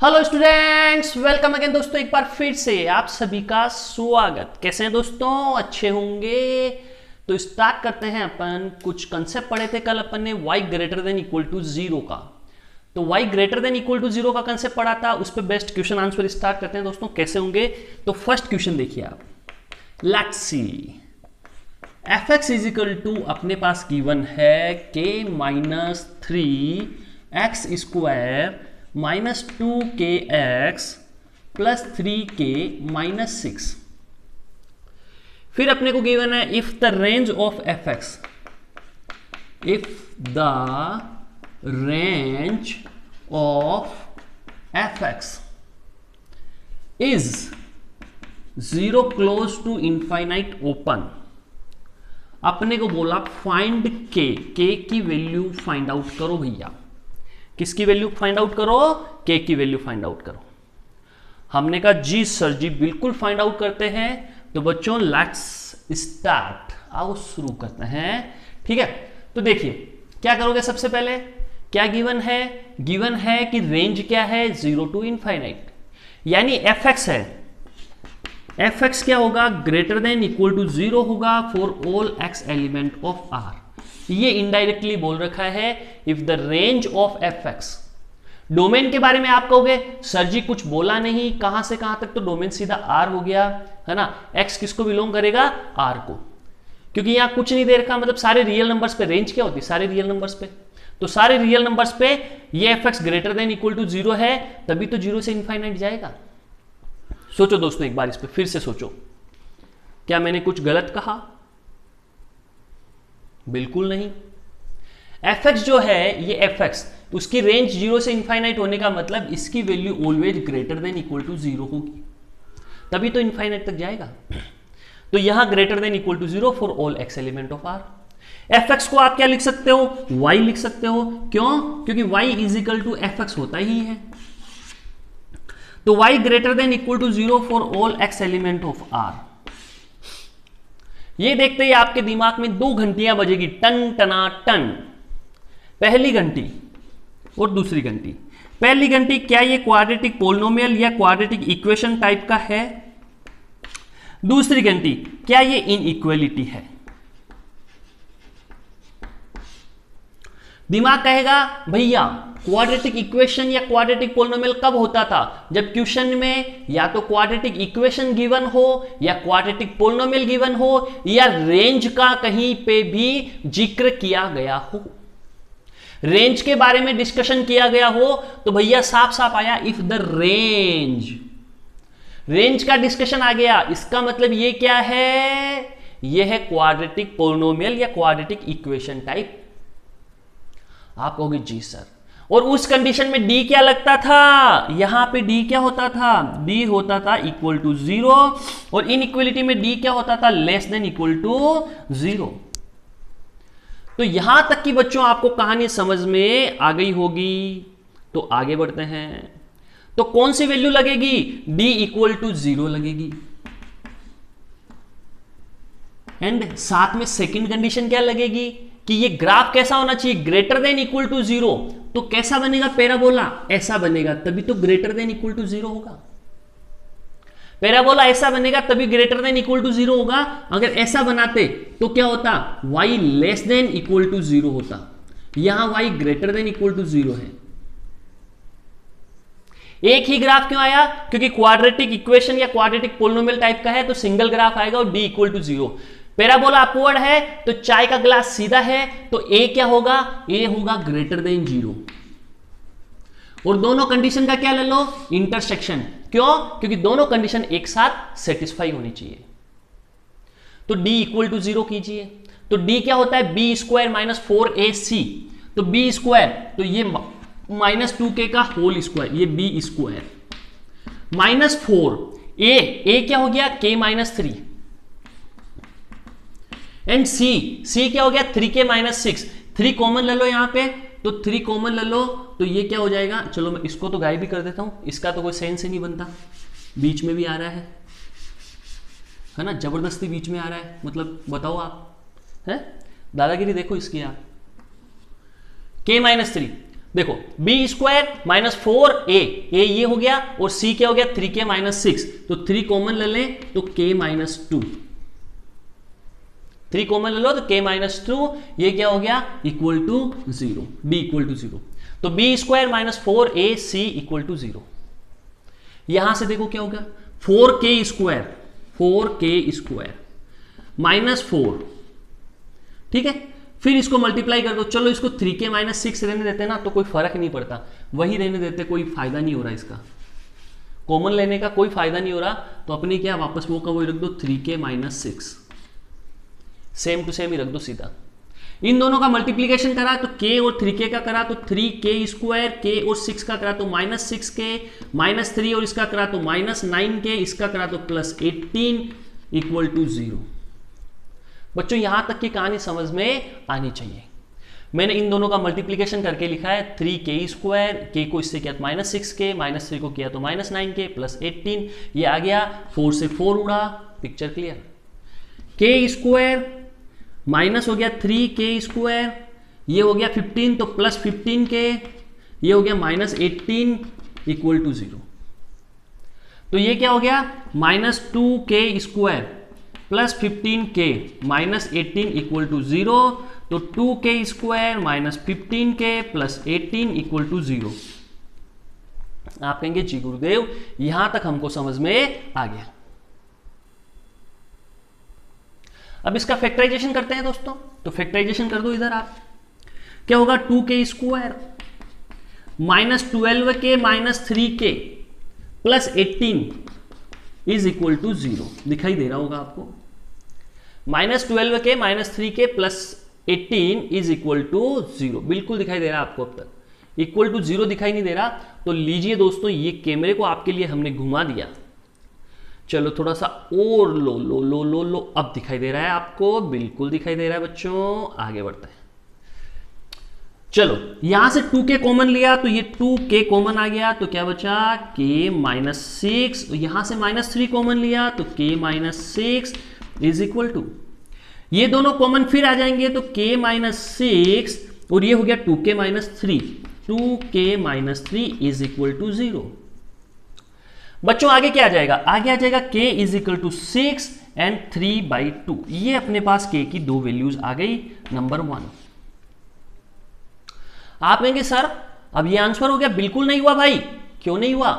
Hello students, welcome again दोस्तों। एक बार फिर से आप सभी का स्वागत। कैसे हैं दोस्तों? अच्छे होंगे। तो स्टार्ट करते हैं। अपन कुछ कंसेप्ट पढ़े थे कल अपन ने y greater than equal to zero का। तो y greater than equal to zero का कंसेप्ट पढ़ा था, उस पर बेस्ट क्वेश्चन आंसर स्टार्ट करते हैं दोस्तों। कैसे होंगे? तो फर्स्ट क्वेश्चन देखिए आप। Let's see fx is equal to अपने पास गिवन है k minus 3x square minus 2kx plus 3k minus 6। फिर अपने को गिवन है if the range of fx, if the range of fx is 0 close to infinite open. अपने को बोला फाइंड k की वैल्यू फाइंड आउट करो भैया। किसकी वैल्यू फाइंड आउट करो? k की वैल्यू फाइंड आउट करो। हमने कहा जी सर जी, बिल्कुल फाइंड आउट करते हैं। तो बच्चों लेट्स स्टार्ट, आओ शुरू करते हैं। ठीक है, तो देखिए क्या करोगे। सबसे पहले क्या गिवन है? गिवन है कि रेंज क्या है? 0 टू इनफाइनाइट, यानी fx है। fx क्या होगा? ग्रेटर देन इक्वल टू 0 होगा for all x element of r। ये इनडायरेक्टली बोल रखा है if the range of fx। Domain के बारे में आप कहोगे सर जी कुछ बोला नहीं, कहां से कहां तक? तो डोमेन सीधा r हो गया है ना। x किसको बिलोंग करेगा? r को, क्योंकि यहां कुछ नहीं दे रखा। मतलब सारे रियल नंबर्स पे रेंज क्या होती है? सारे रियल नंबर्स पे। तो सारे रियल नंबर्स पे ये fx greater than equal to 0 है, तभी तो 0 से इनफाइनाइट जाएगा। सोचो दोस्तों, एक बार इस पे फिर से सोचो। क्या मैंने कुछ गलत कहा? बिल्कुल नहीं। fx जो है ये fx, उसकी रेंज 0 से इनफाइनाइट होने का मतलब इसकी value always greater than equal to 0 होगी, तभी तो इनफाइनाइट तक जाएगा। तो यहां greater than equal to 0 for all x element of r। fx को आप क्या लिख सकते हो? y लिख सकते हो। क्यों? क्योंकि y is equal to fx होता ही है। तो y greater than equal to 0 for all x element of r। ये देखते ही आपके दिमाग में 2 घंटियां बजेगी, टन टना टन। पहली घंटी और दूसरी घंटी। पहली घंटी, क्या ये क्वाड्रेटिक पोलिनोमियल या क्वाड्रेटिक इक्वेशन टाइप का है? दूसरी घंटी, क्या ये इनइक्वालिटी है? दिमाग कहेगा भैया क्वाड्रेटिक इक्वेशन या क्वाड्रेटिक पोलिनोमियल कब होता था? जब क्वेश्चन में या तो क्वाड्रेटिक इक्वेशन गिवन हो या क्वाड्रेटिक पोलिनोमियल गिवन हो या रेंज का कहीं पे भी जिक्र किया गया हो, रेंज के बारे में डिस्कशन किया गया हो। तो भैया साफ साफ आया इफ द रेंज का डिस्कशन आ गया। इसका मतलब ये क्या है? ये है क्वाड्रेटिक पोलिनोमियल या क्वाड्रेटिक इक्वेशन टाइप। आप कहोगे जी सर, और उस कंडीशन में डी क्या लगता था? यहां पे डी क्या होता था? डी होता था इक्वल टू 0, और इनइक्वालिटी में डी क्या होता था? Less than equal to 0। तो यहां तक की बच्चों आपको कहानी समझ में आ गई होगी। तो आगे बढ़ते हैं। तो कौन सी वैल्यू लगेगी? डी इक्वल टू 0 लगेगी। एंड साथ में सेकंड कंडीशन क्या लगेगी कि ये ग्राफ कैसा होना चाहिए? Greater than equal to 0। तो कैसा बनेगा? पैराबोला ऐसा बनेगा, तभी तो ग्रेटर देन इक्वल टू 0 होगा। पैराबोला ऐसा बनेगा तभी ग्रेटर देन इक्वल टू 0 होगा। अगर ऐसा बनाते तो क्या होता? y less than equal to 0 होता। यहां y greater than equal to 0 है। एक ही ग्राफ क्यों आया? क्योंकि क्वाड्रेटिक इक्वेशन या क्वाड्रेटिक पोलिनोमियल टाइप का है तो सिंगल ग्राफ आएगा और d equal to 0। Parabola upward है तो चाय का ग्लास सीधा है, तो a क्या होगा? a होगा ग्रेटर देन 0। और दोनों कंडीशन का क्या ले लो? इंटरसेक्शन। क्यों? क्योंकि दोनों कंडीशन एक साथ सेटिस्फाई होनी चाहिए। तो d इक्वल टू 0 कीजिए। तो d क्या होता है? b square minus 4ac। तो b स्क्वायर, तो ये माइनस 2k का होल स्क्वायर, ये b स्क्वायर माइनस 4 a क्या हो गया? k माइनस 3 एंड c क्या हो गया? 3k minus 6। 3 कॉमन ले लो यहां पे, तो 3 कॉमन ले लो, तो ये क्या हो जाएगा? चलो मैं इसको तो गायब भी कर देता हूं, इसका तो कोई सेंस ही नहीं बनता। बीच में भी आ रहा है ना, जबरदस्ती बीच में आ रहा है। मतलब बताओ आप, है दादागिरी देखो इसकी आप। k माइनस 3, देखो बी स्क्वायर माइनस 4a, ए ये हो गया और c क्या हो गया 3k माइनस 6, तो 3 कॉमन ले लें तो k माइनस 2, 3 कॉमन ले लो तो k माइनस 2, ये क्या हो गया equal to 0, b equal to 0, तो B square minus 4ac equal to 0। यहां से देखो क्या होगा 4k स्क्वायर माइनस 4, ठीक है, फिर इसको मल्टीप्लाई कर दो, चलो इसको 3k माइनस 6 रहने देते ना तो कोई फर्क नहीं पड़ता, वही रहने देते, कोई फायदा नहीं हो रहा इसका, कॉमन लेने का कोई फायदा नहीं हो रहा, तो अपनी क्या वापस वो का वही रख दो 3k minus 6, same to same ही रख दो सीधा। इन दोनों का मल्टीप्लीकेशन करा तो k और 3k का करा तो 3k स्क्वायर, k और 6 का करा तो माइनस 6k, माइनस 3 और इसका करा तो माइनस 9k, इसका करा तो प्लस 18 इक्वल टू 0। बच्चों यहां तक की कहानी समझ में आनी चाहिए। मैंने इन दोनों का मल्टीप्लीकेशन करके लिखा है 3k स्क्वायर, k को इससे किया तो माइनस 6k, माइनस 3 को किया तो माइनस 9k प्लस 18, ये आ गया 4 से 4 उड़ा, picture clear. k square minus हो गया 3k स्क्वायर, ये हो गया 15 तो प्लस 15k, ये हो गया माइनस 18 इक्वल टू 0, तो ये क्या हो गया minus 2k square plus 15k minus 18 equal to 0, तो 2k square minus 15k plus 18 equal to 0। आप कहेंगे जी गुरुदेव यहां तक हमको समझ में आ गया। अब इसका फैक्टराइजेशन करते हैं दोस्तों, तो फैक्टराइजेशन कर दो इधर आप, क्या होगा 2k square minus 12k minus 3k plus 18 is equal to 0, दिखाई दे रहा होगा आपको, minus 12k minus 3k plus 18 is equal to 0, बिल्कुल दिखाई दे रहा है आपको, अब तक इक्वल टू 0 दिखाई नहीं दे रहा, तो लीजिए दोस्तों ये कैमरे को आपके लिए हमने घुमा दिया, चलो थोड़ा सा और लो लो लो लो लो, अब दिखाई दे रहा है आपको, बिल्कुल दिखाई दे रहा है बच्चों, आगे बढ़ते हैं। चलो यहां से 2k कॉमन लिया तो ये 2k कॉमन आ गया, तो क्या बचा k माइनस 6, यहां से माइनस 3 कॉमन लिया तो k minus 6 is equal to, ये दोनों कॉमन फिर आ जाएंगे तो k माइनस 6 और ये हो गया 2k minus 3, 2k minus 3 is equal to 0। बच्चों आगे क्या आ जाएगा, आगे आ जाएगा k is equal to 6 and 3/2, ये अपने पास k की दो वैल्यूज आ गई, नंबर 1। आप कहेंगे सर अब ये आंसर हो गया, बिल्कुल नहीं हुआ भाई, क्यों नहीं हुआ,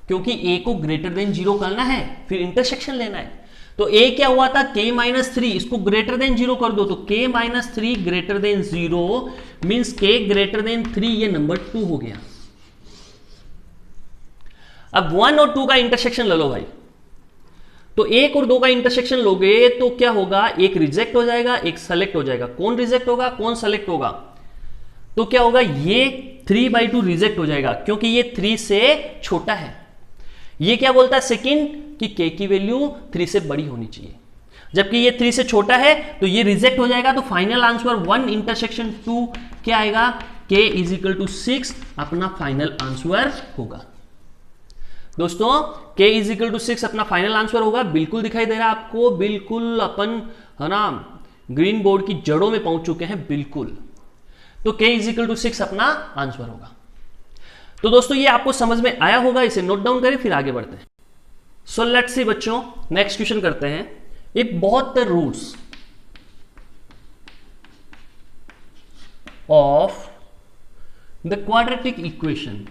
क्योंकि a को ग्रेटर देन 0 करना है, फिर इंटरसेक्शन लेना है, तो a क्या हुआ था k माइनस 3, इसको ग्रेटर देन 0 कर दो, तो k minus 3 greater than 0 means k greater than 3, ये नंबर 2 हो गया। अब 1 और 2 का इंटरसेक्शन ले लो भाई, तो 1 और 2 का इंटरसेक्शन लोगे तो क्या होगा, एक रिजेक्ट हो जाएगा एक सेलेक्ट हो जाएगा, कौन रिजेक्ट होगा कौन सेलेक्ट होगा, तो क्या होगा ये 3/2 रिजेक्ट हो जाएगा, क्योंकि ये 3 से छोटा है, ये क्या बोलता है सेकंड कि k की वैल्यू 3 से बड़ी होनी चाहिए, जबकि ये 3 से छोटा है तो ये रिजेक्ट हो जाएगा, तो फाइनल आंसर 1 इंटरसेक्शन 2 क्या आएगा, k इज इक्वल टू 6 अपना फाइनल आंसर होगा। दोस्तों k इज इक्वल टू 6 अपना फाइनल आंसर होगा, बिल्कुल दिखाई दे रहा है आपको, बिल्कुल अपन है ना ग्रीन बोर्ड की जड़ों में पहुंच चुके हैं बिल्कुल, तो k इज इक्वल टू 6 अपना आंसर होगा। तो दोस्तों ये आपको समझ में आया होगा, इसे नोट डाउन करें फिर आगे बढ़ते हैं। सो लेट्स सी बच्चों, नेक्स्ट क्वेश्चन करते हैं, if both the roots of the quadratic equation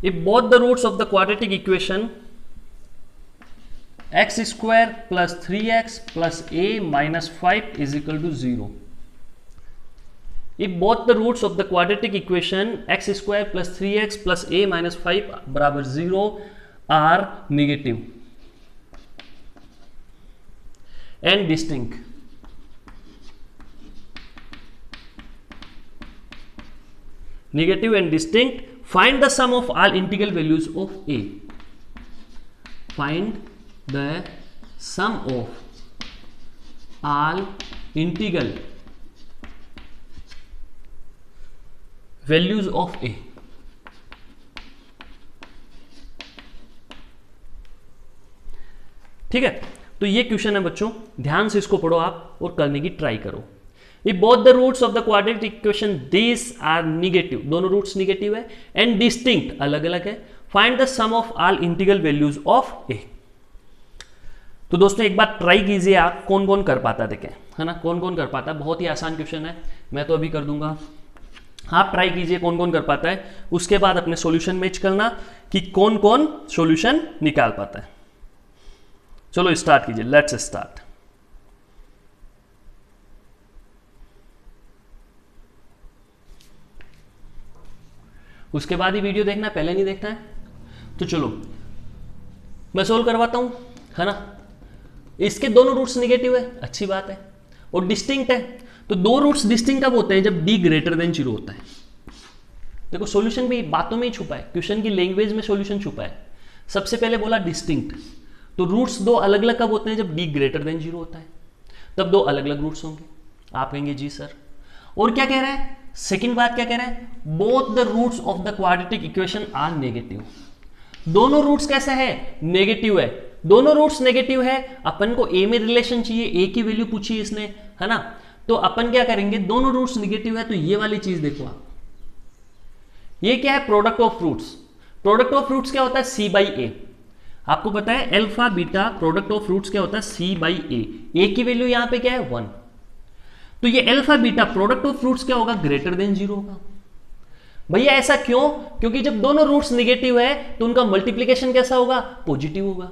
if both the roots of the quadratic equation x square plus 3x plus a minus 5 is equal to 0, if both the roots of the quadratic equation x square plus 3x plus a minus 5 बराबर 0 are negative and distinct, negative and distinct, find the sum of all integral values of a, find the sum of all integral values of a। ठीक है, तो ये question है बच्चों, ध्यान से इसको पढ़ो आप और करने की ट्राई करो। If both the roots of the quadratic equation these are negative, दोनों रूट्स निगेटिव है एंड डिस्टिंक्ट अलग अलग है, find the sum of all integral values of a. तो दोस्तों एक बार ट्राई कीजिए आप, कौन कौन कर पाता देखें, है ना, कौन कौन कर पाता है। बहुत ही आसान क्वेश्चन है, मैं तो अभी कर दूंगा, आप ट्राई कीजिए कौन कौन कर पाता है, उसके बाद अपने सॉल्यूशन मैच करना कि कौन कौन सॉल्यूशन निकाल पाता है। चलो स्टार्ट कीजिए, लेट्स स्टार्ट। उसके बाद ही वीडियो देखना है, पहले नहीं देखना है। तो चलो मैं सोल्व करवाता हूं, है ना। इसके दोनों रूट्स नेगेटिव है, अच्छी बात है, और डिस्टिंक्ट है। तो दो रूट्स डिस्टिंक्ट कब होते हैं, जब d ग्रेटर देन 0 होता है। देखो सॉल्यूशन भी बातों में ही छुपा है, क्वेश्चन की लैंग्वेज में सॉल्यूशन छुपा है। सबसे पहले बोला डिस्टिंक्ट, तो रूट्स दो अलग अलग कब होते हैं, जब d ग्रेटर देन 0 होता है, तब दो अलग अलग रूट्स होंगे। आप कहेंगे जी सर, और क्या कह रहा है, सेकंड बात क्या कह रहा है, both the roots of the quadratic equation are negative. दोनों रूट्स कैसे है, नेगेटिव है। दोनों रूट्स नेगेटिव है, अपन को a में रिलेशन चाहिए, a की वैल्यू पूछी इसने, है ना। तो अपन क्या करेंगे, दोनों रूट्स नेगेटिव है, तो ये वाली चीज देखो आप, ये क्या है, product of roots. Product of roots क्या होता है, c बाई ए। आपको पता है alpha beta product of roots क्या होता है, c बाई ए। a की वैल्यू यहां पे क्या है, 1। तो ये alpha beta product of roots क्या होगा, ग्रेटर देन 0 होगा। भैया ऐसा क्यों, क्योंकि जब दोनों रूट्स नेगेटिव है तो उनका मल्टीप्लिकेशन कैसा होगा, पॉजिटिव होगा।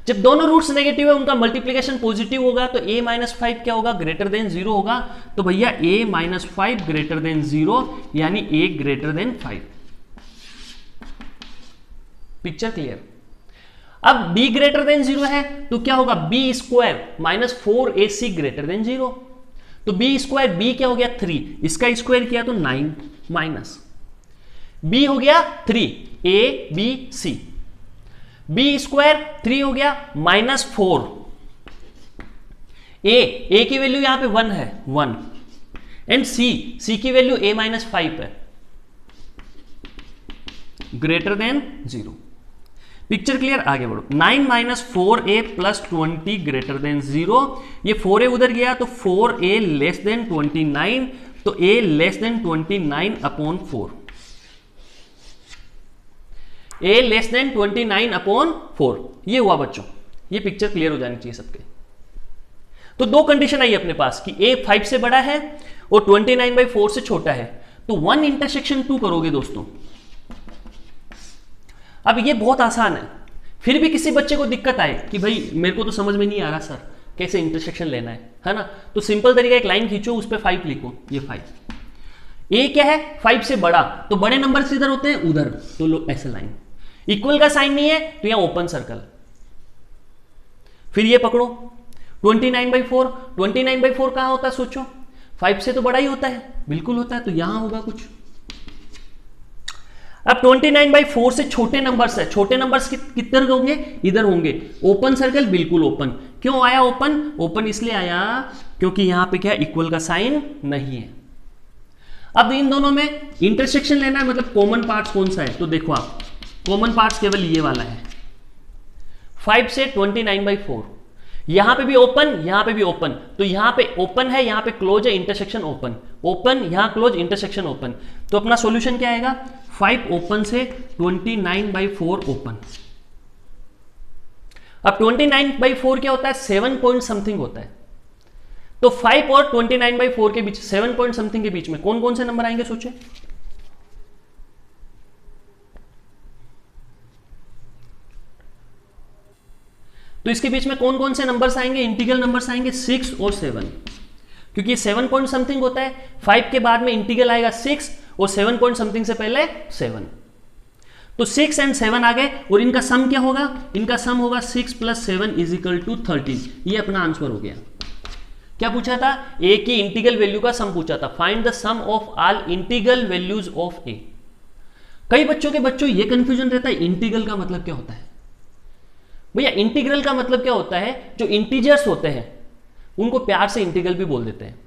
जब दोनों रूट्स नेगेटिव है, उनका मल्टीप्लिकेशन पॉजिटिव होगा, तो a माइनस 5 क्या होगा, ग्रेटर देन 0 होगा। तो भैया a माइनस 5 ग्रेटर देन 0, यानी a greater than 5। Picture clear. अब b ग्रेटर देन 0 है तो क्या होगा, b square minus 4ac greater than 0। तो b स्क्वायर, b क्या हो गया 3, इसका स्क्वायर किया तो 9 माइनस b हो गया 3, a b c, b square 3 हो गया माइनस 4, a की वैल्यू यहां पे 1 है 1, एंड c की वैल्यू a माइनस 5 है, ग्रेटर देन 0। पिक्चर क्लियर, आगे बढ़ो। 9 minus 4a plus 20 greater than 0, ये 4a उधर गया तो 4a लेस देन 29, तो a less than 29 upon 4, a less than 29 upon 4। ये हुआ बच्चों, ये पिक्चर क्लियर हो जानी चाहिए सबके। तो दो कंडीशन आई अपने पास कि a 5 से बड़ा है और 29/4 से छोटा है, तो 1 इंटरसेक्शन 2 करोगे दोस्तों। अब ये बहुत आसान है, फिर भी किसी बच्चे को दिक्कत आए कि भाई मेरे को तो समझ में नहीं आ रहा सर, कैसे इंटरसेक्शन लेना है ना। तो सिंपल तरीका, एक लाइन खींचो, उस पर 5 लिखो, ये 5। ए क्या है, 5 से बड़ा, तो बड़े नंबर से इधर होते हैं उधर, तो लो ऐसे लाइन। इक्वल का साइन नहीं है तो यहां ओपन सर्कल। फिर ये पकड़ो 29/4, 29/4 कहां होता है सोचो, 5 से तो बड़ा ही होता है, बिल्कुल होता है, तो यहां होगा कुछ। अब 29/4 से छोटे नंबर्स है, छोटे नंबर्स कितने होंगे, इधर होंगे। ओपन सर्कल, बिल्कुल ओपन। क्यों आया ओपन, ओपन इसलिए आया क्योंकि यहां पे क्या इक्वल का साइन नहीं है। अब इन दोनों में इंटरसेक्शन लेना है, मतलब कॉमन पार्ट्स कौन सा है, तो देखो आप, कॉमन पार्ट्स केवल ये वाला है, 5 से 29/4। यहां पे भी ओपन, यहां पे भी ओपन, तो यहां पे ओपन है, यहां पे क्लोज है, इंटरसेक्शन ओपन, ओपन यहां क्लोज, इंटरसेक्शन ओपन। तो अपना सॉल्यूशन क्या आएगा, 5 ओपन से 29/4 ओपन। अब 29/4 क्या होता है, 7 पॉइंट समथिंग होता है। तो 5 और 29/4 के बीच, 7 पॉइंट समथिंग के बीच में कौन कौन से नंबर आएंगे सोचे। तो इसके बीच में कौन कौन से नंबर्स आएंगे, इंटीग्रल नंबर्स आएंगे 6 और 7, क्योंकि ये 7 पॉइंट समथिंग होता है। 5 के बाद में इंटीग्रल आएगा 6 और 7 पॉइंट समथिंग से पहले 7, तो 6 एंड 7 आ गए, और इनका सम क्या होगा, इनका सम होगा 6 + 7 = 13। ये अपना आंसर हो गया। क्या पूछा था, ए की इंटीग्रल वैल्यू का सम पूछा था, find the sum of all integral values of a. कई बच्चों के ये कंफ्यूजन रहता है, इंटीग्रल का मतलब क्या होता है। भैया इंटीग्रल का मतलब क्या होता है, जो इंटीजर्स होते हैं उनको प्यार से इंटीग्रल भी बोल देते हैं।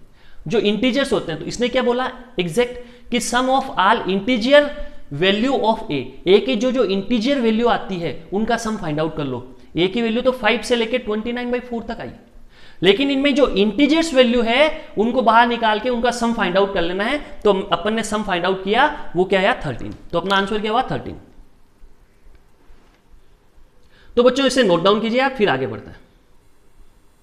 जो इंटीजर्स होते हैं, तो इसने क्या बोला एग्जैक्ट कि sum of all integer value of a, a की जो इंटीजर वैल्यू आती है उनका सम फाइंड आउट कर लो। ए की वैल्यू तो 5 से लेके 29/4 तक आई, लेकिन इनमें जो इंटीजर्स वैल्यू है उनको बाहर निकाल के उनका सम फाइंड आउट कर लेना है। तो अपन ने सम फाइंड आउट किया, वो क्या आया 13, तो अपना आंसर क्या हुआ 13। तो बच्चों इसे नोट डाउन कीजिए आप, फिर आगे बढ़ते हैं।